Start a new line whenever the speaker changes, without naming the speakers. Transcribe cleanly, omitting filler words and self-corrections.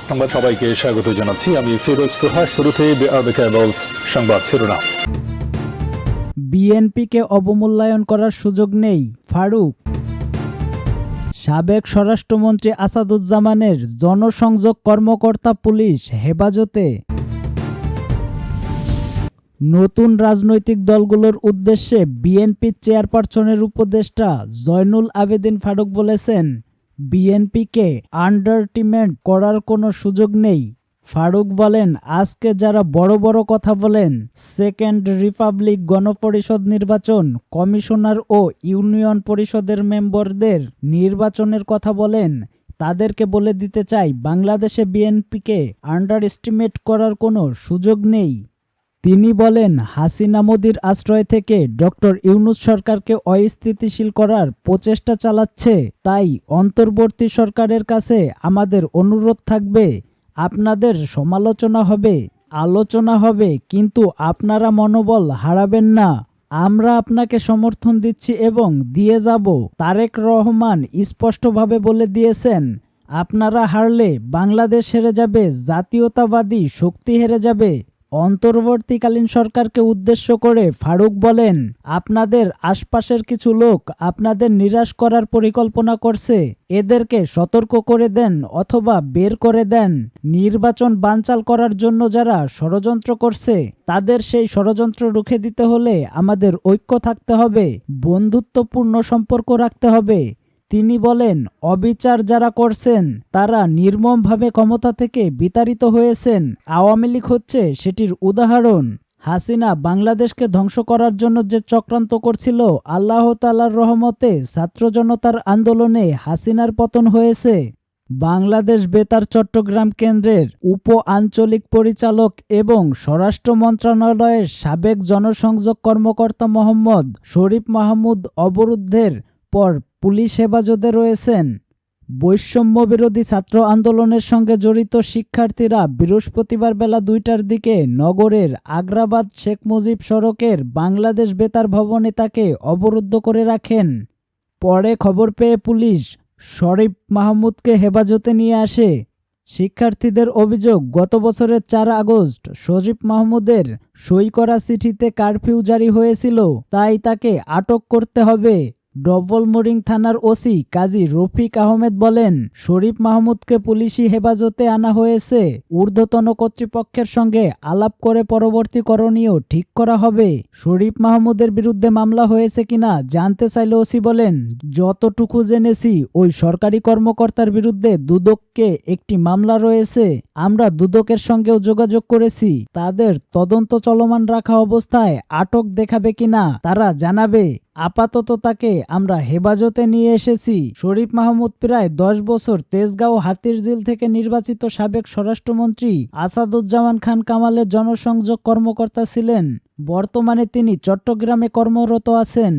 সংবাদ সবাইকে স্বাগত জানাচ্ছি। আমি ফিরোজ তোহা। শুরুতে সংবাদ শিরোনাম।
বিএনপিকে অবমূল্যায়ন করার সুযোগ নেই, ফারুক। সাবেক স্বরাষ্ট্রমন্ত্রী আসাদুজ্জামানের জনসংযোগ কর্মকর্তা পুলিশ হেফাজতে। নতুন রাজনৈতিক দলগুলোর উদ্দেশ্যে বিএনপি চেয়ারপারসনের উপদেষ্টা জয়নুল আবেদিন ফারুক বলেছেন, বিএনপিকে আন্ডারটিমেন্ট করার কোনো সুযোগ নেই। ফারুক বলেন, আজকে যারা বড় বড় কথা বলেন, সেকেন্ড রিপাবলিক গণপরিষদ নির্বাচন কমিশনার ও ইউনিয়ন পরিষদের মেম্বারদের নির্বাচনের কথা বলেন, তাদেরকে বলে দিতে চাই, বাংলাদেশে বিএনপিকে আন্ডার এস্টিমেট করার কোনো সুযোগ নেই। তিনি বলেন, হাসিনা মোদির আশ্রয় থেকে ডক্টর ইউনূস সরকারকে অস্থিতিশীল করার প্রচেষ্টা চালাচ্ছে। তাই অন্তর্বর্তী সরকারের কাছে আমাদের অনুরোধ থাকবে, আপনাদের সমালোচনা হবে, আলোচনা হবে, কিন্তু আপনারা মনোবল হারাবেন না। আমরা আপনাকে সমর্থন দিচ্ছি এবং দিয়ে যাব। তারেক রহমান স্পষ্টভাবে বলে দিয়েছেন, আপনারা হারলে বাংলাদেশ হেরে যাবে, জাতীয়তাবাদী শক্তি হেরে যাবে। অন্তর্বর্তীকালীন সরকারকে উদ্দেশ্য করে ফারুক বলেন, আপনাদের আশপাশের কিছু লোক আপনাদের নিরাশ করার পরিকল্পনা করছে, এদেরকে সতর্ক করে দেন অথবা বের করে দেন। নির্বাচন বানচাল করার জন্য যারা ষড়যন্ত্র করছে, তাদের সেই ষড়যন্ত্র রুখে দিতে হলে আমাদের ঐক্য থাকতে হবে, বন্ধুত্বপূর্ণ সম্পর্ক রাখতে হবে। তিনি বলেন, অবিচার যারা করছেন তারা নির্মমভাবে ক্ষমতা থেকে বিতাড়িত হয়েছেন। আওয়ামী লীগ হচ্ছে সেটির উদাহরণ। হাসিনা বাংলাদেশকে ধ্বংস করার জন্য যে চক্রান্ত করছিল, আল্লাহ তাআলার রহমতে ছাত্র জনতার আন্দোলনে হাসিনার পতন হয়েছে। বাংলাদেশ বেতার চট্টগ্রাম কেন্দ্রের উপ আঞ্চলিক পরিচালক এবং স্বরাষ্ট্র মন্ত্রণালয়ের সাবেক জনসংযোগ কর্মকর্তা মোহাম্মদ শরীফ মাহমুদ অবরুদ্ধের পর পুলিশ হেফাজতে রয়েছেন। বৈষম্য বিরোধী ছাত্র আন্দোলনের সঙ্গে জড়িত শিক্ষার্থীরা বৃহস্পতিবার বেলা 2টার দিকে নগরের আগ্রাবাদ শেখ মুজিব সড়কের বাংলাদেশ বেতার ভবনে তাকে অবরুদ্ধ করে রাখেন। পরে খবর পেয়ে পুলিশ শরীফ মাহমুদকে হেফাজতে নিয়ে আসে। শিক্ষার্থীদের অভিযোগ, গত বছরের 4 আগস্ট শরীফ মাহমুদের সই করা চিঠিতে কারফিউ জারি হয়েছিল, তাই তাকে আটক করতে হবে। ডবলমুরিং থানার ওসি কাজী রফিক আহমেদ বলেন, শরীফ মাহমুদকে পুলিশি হেফাজতে আনা হয়েছে। ঊর্ধ্বতন কর্তৃপক্ষের সঙ্গে আলাপ করে পরবর্তী করণীয় ঠিক করা হবে। শরীফ মাহমুদের বিরুদ্ধে মামলা হয়েছে কিনা জানতে চাইলে ওসি বলেন, যতটুকু জেনেছি ওই সরকারি কর্মকর্তার বিরুদ্ধে দুদককে একটি মামলা রয়েছে। আমরা দুদকের সঙ্গেও যোগাযোগ করেছি, তাদের তদন্ত চলমান রাখা অবস্থায় আটক দেখাবে কিনা তারা জানাবে। আপাতত তাকে আমরা হেফাজতে নিয়ে এসেছি। শরীফ মাহমুদ প্রায় 10 বছর তেজগাঁও হাতিরঝিল থেকে নির্বাচিত সাবেক স্বরাষ্ট্রমন্ত্রী আসাদুজ্জামান খান কামালের জনসংযোগ কর্মকর্তা ছিলেন। বর্তমানে তিনি চট্টগ্রামে কর্মরত আছেন।